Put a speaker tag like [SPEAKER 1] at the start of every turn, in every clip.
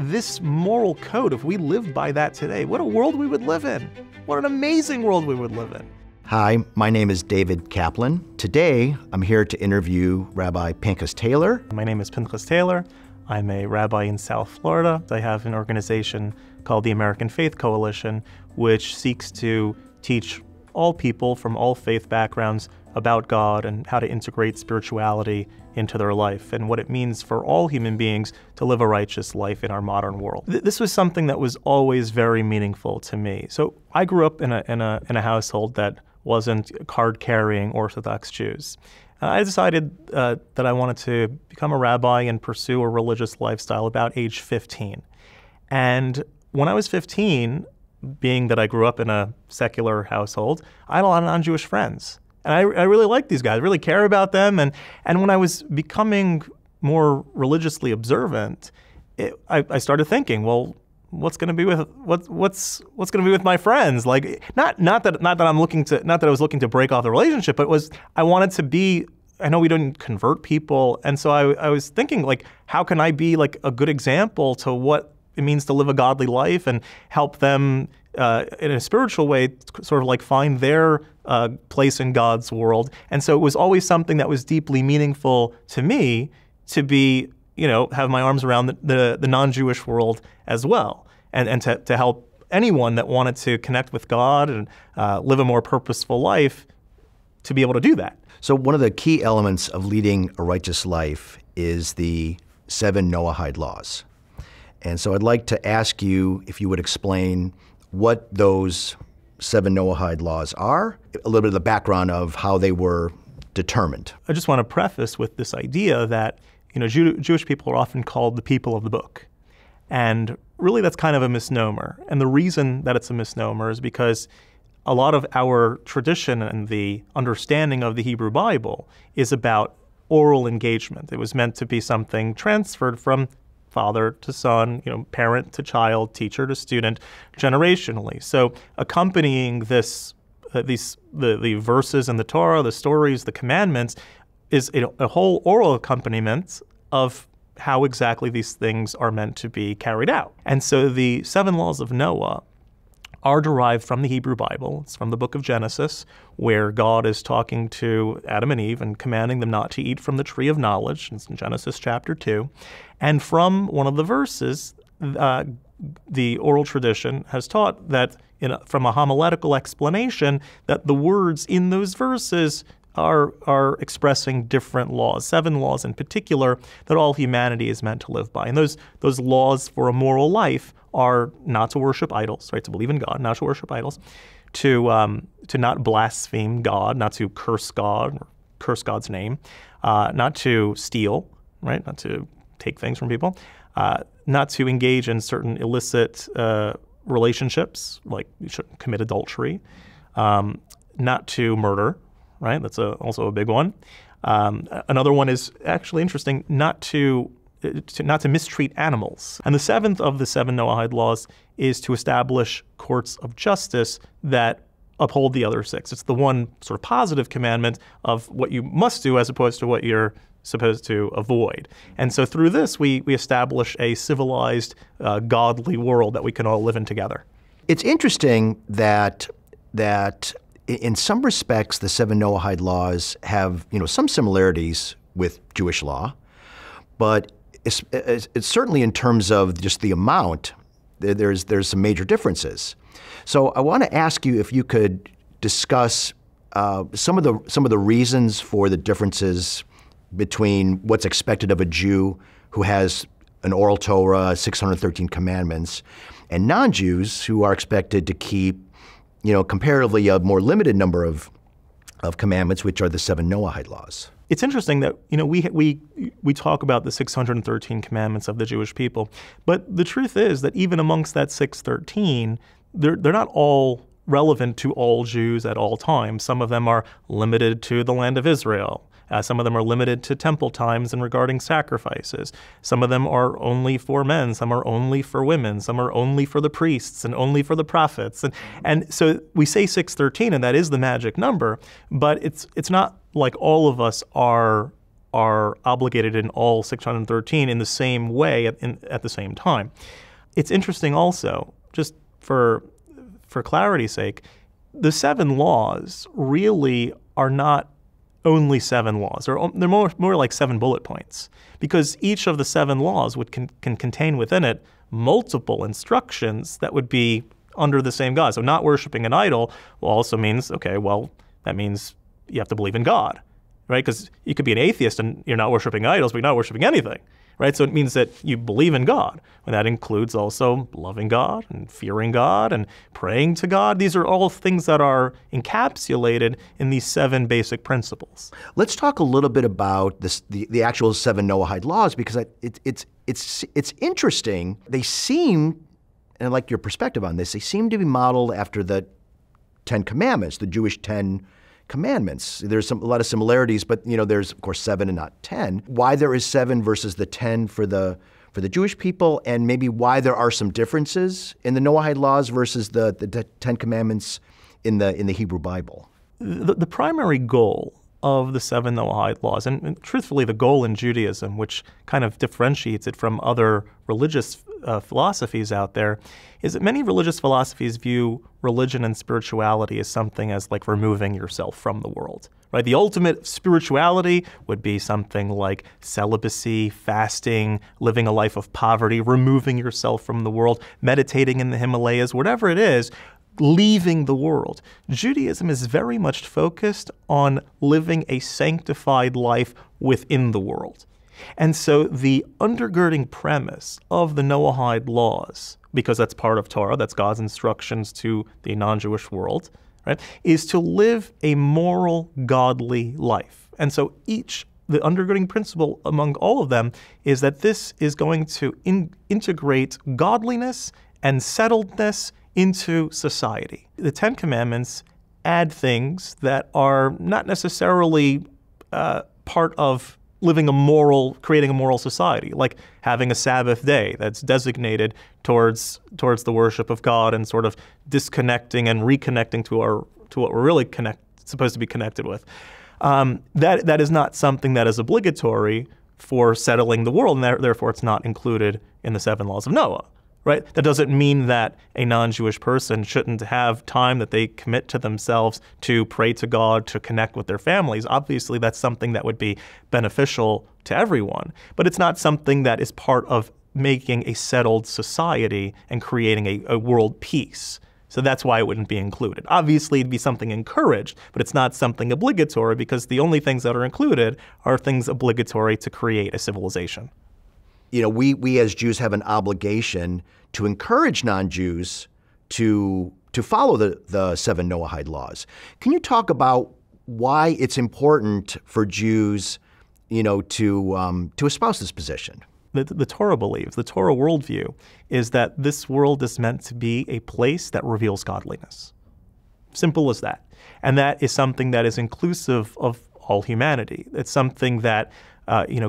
[SPEAKER 1] this moral code, if we lived by that today, what a world we would live in. What an amazing world we would live in.
[SPEAKER 2] Hi, my name is David Kaplan. Today, I'm here to interview Rabbi Pinchas Taylor.
[SPEAKER 1] My name is Pinchas Taylor. I'm a rabbi in South Florida. I have an organization called the American Faith Coalition, which seeks to teach all people from all faith backgrounds about God and how to integrate spirituality into their life and what it means for all human beings to live a righteous life in our modern world. This was something that was always very meaningful to me. So I grew up in a household that wasn't card-carrying Orthodox Jews. I decided that I wanted to become a rabbi and pursue a religious lifestyle about age 15. And when I was 15, being that I grew up in a secular household, I had a lot of non-Jewish friends. And I really liked these guys, really care about them. And when I was becoming more religiously observant, I started thinking, well, what's going to be with what's going to be with my friends? Like not that I was looking to break off the relationship, but I wanted to be. I know we don't convert people, and so I was thinking, like, how can I be like a good example to what it means to live a godly life and help them in a spiritual way, sort of like find their place in God's world. And so it was always something that was deeply meaningful to me to be, have my arms around the non-Jewish world as well, and to help anyone that wanted to connect with God and live a more purposeful life to be able to do that.
[SPEAKER 2] So one of the key elements of leading a righteous life is the 7 Noahide Laws. And so I'd like to ask you if you would explain what those 7 Noahide Laws are, a little bit of the background of how they were determined.
[SPEAKER 1] I just want to preface with this idea that Jewish people are often called the people of the book. And really that's kind of a misnomer. And the reason that it's a misnomer is because a lot of our tradition and the understanding of the Hebrew Bible is about oral engagement. It was meant to be something transferred from father to son, parent to child, teacher to student, generationally. So accompanying this, the verses in the Torah, the stories, the commandments, is a whole oral accompaniment of how exactly these things are meant to be carried out. And so the 7 laws of Noah are derived from the Hebrew Bible. It's from the book of Genesis, where God is talking to Adam and Eve and commanding them not to eat from the tree of knowledge. It's in Genesis chapter 2. And from one of the verses, the oral tradition has taught that from a homiletical explanation, that the words in those verses are expressing different laws, 7 laws in particular, that all humanity is meant to live by. And those laws for a moral life are not to worship idols, right? To believe in God, not to worship idols, to not blaspheme God, not to curse God or curse God's name, not to steal, right? Not to take things from people, not to engage in certain illicit relationships, like you shouldn't commit adultery, not to murder, right? That's also a big one. Another one is actually interesting, not to mistreat animals. And the 7th of the 7 Noahide Laws is to establish courts of justice that uphold the other 6. It's the one sort of positive commandment of what you must do as opposed to what you're supposed to avoid. And so through this, we establish a civilized, godly world that we can all live in together.
[SPEAKER 2] It's interesting that in some respects, the 7 Noahide Laws have some similarities with Jewish law, but it's certainly in terms of just the amount, there's some major differences. So I want to ask you if you could discuss some of the reasons for the differences between what's expected of a Jew who has an oral Torah, 613 commandments, and non-Jews who are expected to keep, comparatively a more limited number of commandments, which are the 7 Noahide Laws.
[SPEAKER 1] It's interesting that we talk about the 613 commandments of the Jewish people, but the truth is that even amongst that 613, they're not all relevant to all Jews at all times. Some of them are limited to the land of Israel. Some of them are limited to temple times and regarding sacrifices. Some of them are only for men. Some are only for women. Some are only for the priests and only for the prophets. And so we say 613, and that is the magic number, but it's not like all of us are are obligated in all 613 in the same way at the same time. It's interesting also, just for clarity's sake, the 7 laws really are not only 7 laws. They're more like 7 bullet points, because each of the 7 laws can contain within it multiple instructions that would be under the same God. So not worshiping an idol also means, okay, well, that means you have to believe in God, right? Because you could be an atheist and you're not worshiping idols, but you're not worshiping anything, right? So it means that you believe in God. And that includes also loving God and fearing God and praying to God. These are all things that are encapsulated in these 7 basic principles.
[SPEAKER 2] Let's talk a little bit about the actual 7 Noahide laws, because it's interesting. They seem, and I like your perspective on this, they seem to be modeled after the 10 Commandments, the Jewish 10 Commandments. There's a lot of similarities, but there's of course 7 and not 10. Why there is 7 versus the 10 for the Jewish people, and maybe why there are some differences in the Noahide laws versus the 10 Commandments in the Hebrew Bible.
[SPEAKER 1] The primary goal of the 7 Noahide laws, and truthfully the goal in Judaism, which kind of differentiates it from other religious philosophies out there, is that many religious philosophies view religion and spirituality as something as like removing yourself from the world, right? The ultimate spirituality would be something like celibacy, fasting, living a life of poverty, removing yourself from the world, meditating in the Himalayas, whatever it is, leaving the world. Judaism is very much focused on living a sanctified life within the world. And so the undergirding premise of the Noahide laws, because that's part of Torah, that's God's instructions to the non-Jewish world, right, is to live a moral, godly life. And so the undergirding principle among all of them is that this is going to integrate godliness and settledness into society. The 10 Commandments add things that are not necessarily part of creating a moral society, like having a Sabbath day that's designated towards the worship of God and sort of disconnecting and reconnecting to what we're really supposed to be connected with. That is not something that is obligatory for settling the world, and therefore it's not included in the 7 laws of Noah. Right? That doesn't mean that a non-Jewish person shouldn't have time that they commit to themselves to pray to God, to connect with their families. Obviously, that's something that would be beneficial to everyone. But it's not something that is part of making a settled society and creating a world peace. So that's why it wouldn't be included. Obviously, it'd be something encouraged, but it's not something obligatory, because the only things that are included are things obligatory to create a civilization.
[SPEAKER 2] We as Jews have an obligation to encourage non-Jews to follow the 7 Noahide laws. Can you talk about why it's important for Jews, to espouse this position?
[SPEAKER 1] The Torah believes, the Torah worldview, is that this world is meant to be a place that reveals godliness. Simple as that. And that is something that is inclusive of all humanity. It's something that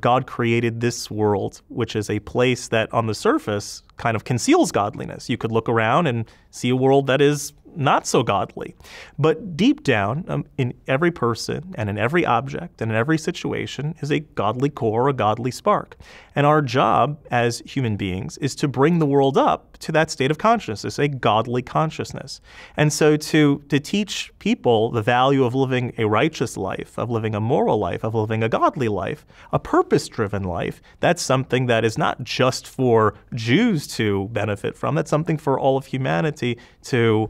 [SPEAKER 1] God created this world, which is a place that on the surface kind of conceals godliness. You could look around and see a world that is not so godly. But deep down, in every person and in every object and in every situation is a godly core, a godly spark. And our job as human beings is to bring the world up to that state of consciousness, a godly consciousness. And so to teach people the value of living a righteous life, of living a moral life, of living a godly life, a purpose-driven life, that's something that is not just for Jews to benefit from. That's something for all of humanity to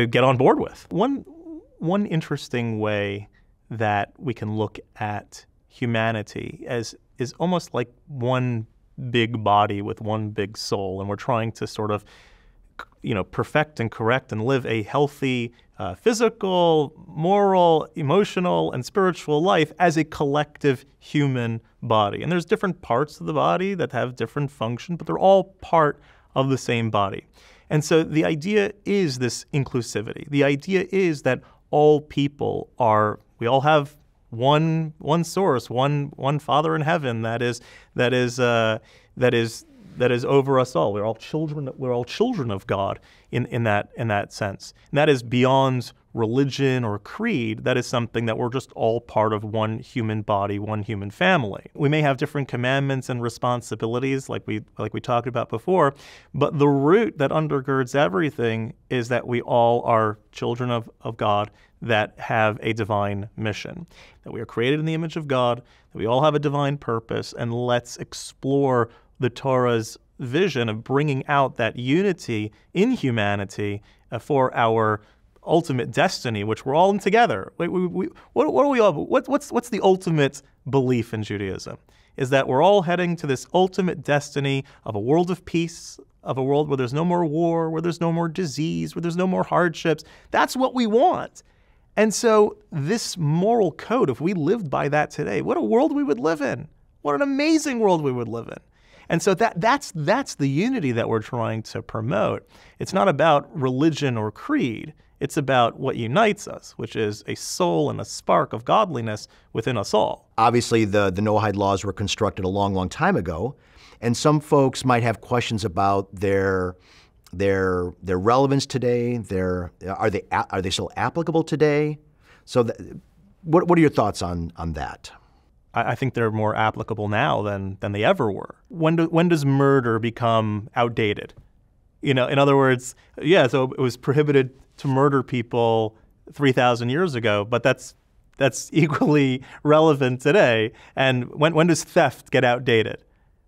[SPEAKER 1] get on board with. One interesting way that we can look at humanity is almost like one big body with one big soul, and we're trying to sort of perfect and correct and live a healthy physical, moral, emotional, and spiritual life as a collective human body. And there's different parts of the body that have different function, but they're all part of the same body. And so the idea is this inclusivity. The idea is that all people we all have one source, one Father in heaven that is over us all. We're all children of God in that sense. And that is beyond religion or creed. That is something that we're just all part of one human body, one human family. We may have different commandments and responsibilities like we talked about before, but the root that undergirds everything is that we all are children of God that have a divine mission, that we are created in the image of God, that we all have a divine purpose, and let's explore the Torah's vision of bringing out that unity in humanity for our ultimate destiny, which we're all in together. What are we all? What's the ultimate belief in Judaism? Is that we're all heading to this ultimate destiny of a world of peace, of a world where there's no more war, where there's no more disease, where there's no more hardships. That's what we want. And so this moral code, if we lived by that today, what a world we would live in. What an amazing world we would live in. And so that's the unity that we're trying to promote. It's not about religion or creed. It's about what unites us, which is a soul and a spark of godliness within us all.
[SPEAKER 2] Obviously, the Noahide Laws were constructed a long, long time ago, and some folks might have questions about their relevance today. Are they still applicable today? So, what are your thoughts on that?
[SPEAKER 1] I think they're more applicable now than they ever were. When does murder become outdated? In other words, yeah, so it was prohibited to murder people 3,000 years ago, but that's equally relevant today. And when does theft get outdated?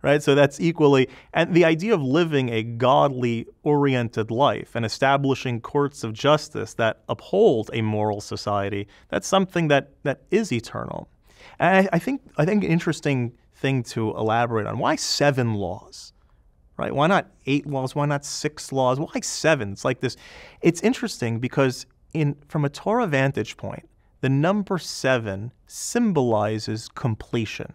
[SPEAKER 1] Right? So that's equally, and the idea of living a godly-oriented life and establishing courts of justice that uphold a moral society, that's something that is eternal. And I think an interesting thing to elaborate on, why 7 laws? Right? Why not 8 laws? Why not 6 laws? Why 7? It's like this. It's interesting because from a Torah vantage point, the number 7 symbolizes completion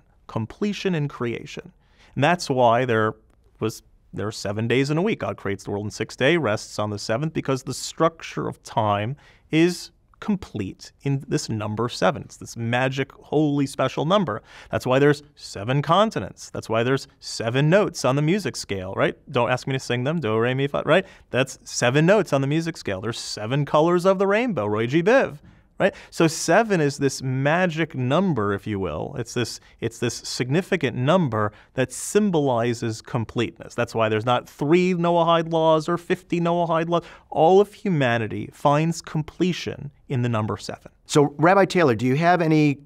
[SPEAKER 1] in creation. And that's why there are 7 days in a week. God creates the world in 6 days, rests on the 7th, because the structure of time is complete in this number 7. It's this magic, holy, special number. That's why there's 7 continents. That's why there's 7 notes on the music scale, right? Don't ask me to sing them, do, re, mi, fa, right? That's 7 notes on the music scale. There's 7 colors of the rainbow, Roy G. Biv. Right? So 7 is this magic number, if you will. It's this significant number that symbolizes completeness. That's why there's not 3 Noahide laws or 50 Noahide laws. All of humanity finds completion in the number 7.
[SPEAKER 2] So, Rabbi Taylor, do you have any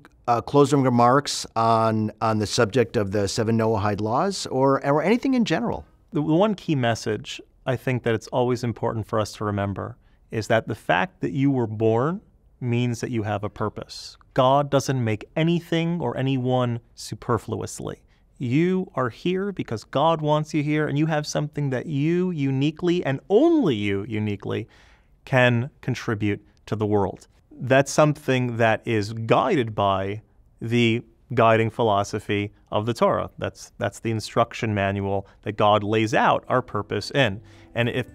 [SPEAKER 2] closing remarks on the subject of the 7 Noahide laws or anything in general?
[SPEAKER 1] The one key message I think that it's always important for us to remember is that the fact that you were born means that you have a purpose. God doesn't make anything or anyone superfluously. You are here because God wants you here, and you have something that you uniquely, and only you uniquely, can contribute to the world. That's something that is guided by the guiding philosophy of the Torah. That's the instruction manual that God lays out our purpose in. And if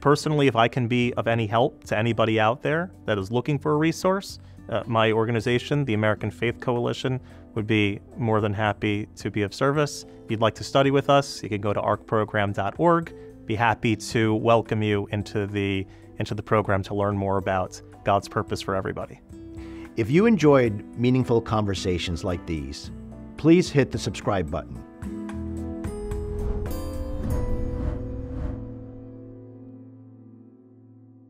[SPEAKER 1] I can be of any help to anybody out there that is looking for a resource, my organization, the American Faith Coalition, would be more than happy to be of service. If you'd like to study with us, you can go to arcprogram.org. Be happy to welcome you into the program to learn more about God's purpose for everybody.
[SPEAKER 2] If you enjoyed meaningful conversations like these, please hit the subscribe button.